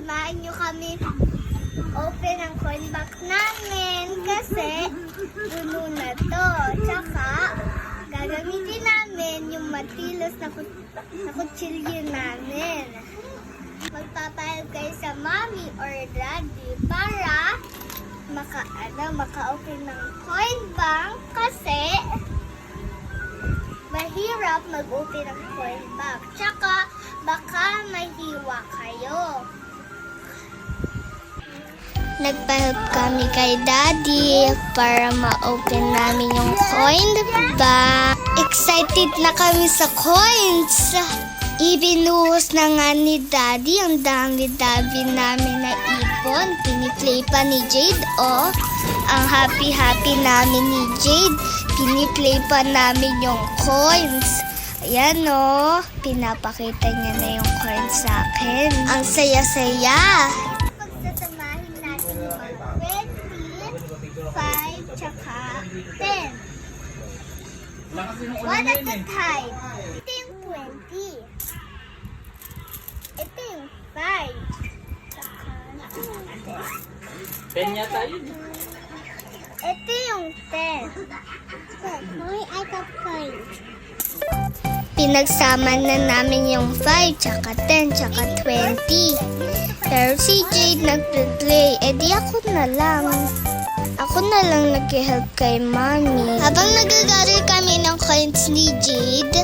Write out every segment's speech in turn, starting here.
samahan nyo kami open ang coin box namin kasi puno na to. Tsaka, gagamitin namin yung matilos na kutsilyo namin. Magpapahal kayo sa mommy or daddy para maka-open ng coin bank kasi mahirap mag-open ng coin bank. Tsaka, baka mahiwa kayo. Nagpa-help kami kay Daddy para ma-open namin yung coin bank. Excited na kami sa coins! Ibinuhos na nga ni Daddy ang dami-dami namin na ipon. Piniplay pa ni Jade, oh. Ang happy-happy namin ni Jade. Piniplay pa namin yung coins. Ayan, oh. Pinapakita niya na yung coins sa akin. Ang saya-saya. Pagsasamahin natin yung 20, 5, tsaka 10. One at a time. Ito yung 20. Ito yung 5. Tsaka 10 yata yun. ito yung 10. Hoy, I got coins. Pinagsama na namin yung 5, tsaka 10, tsaka 20. Pero si Jade nagpe-play, edi ako na lang. Ako na lang nag-help kay Mommy. Habang nag-gather kami ng coins ni Jade,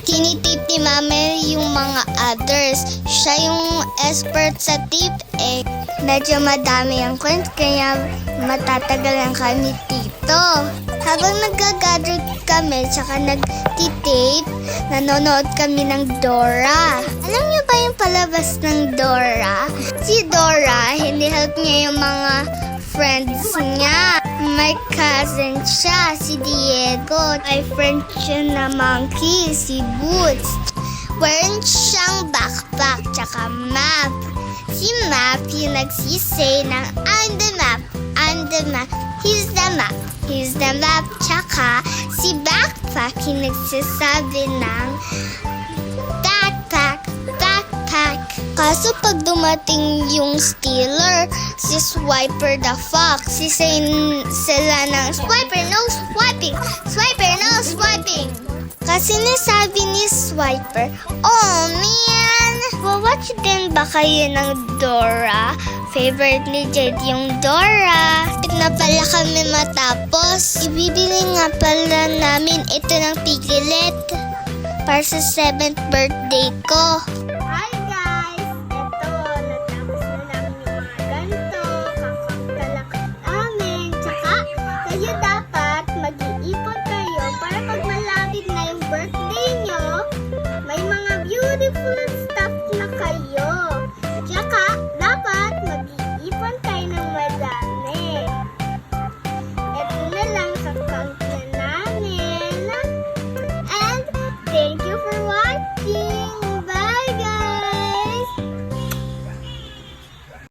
tinitip ni Mama yung mga others. Siya yung expert sa tip eh. Medyo madami ang coins kaya matatagalan kami dito. Habang nag-gather kami tsaka nag-tape, nanonood kami ng Dora. Alam niyo ba yung palabas ng Dora? Si Dora, hinihelp niya yung mga friends niya. May cousin siya, si Diego. May friend siya na monkey, si Boots. Meron siyang backpack tsaka map. Si Map yung nagsisay ng I'm the map, I'm the map, he's the map, he's the map. Tsaka si Backpack yung nagsasabi ng backpack, backpack. Kaso pag dumating yung stealer, si Swiper the Fox, sisayin sila ng Swiper, no swiping, Swiper, no swiping. Kasi nasabi ni Swiper, oh man, watch din ba kayo ng Dora? Favorite ni Jade yung Dora. Na pala kami matapos. Ibibili nga pala namin ito ng Piglet para sa 7th birthday ko.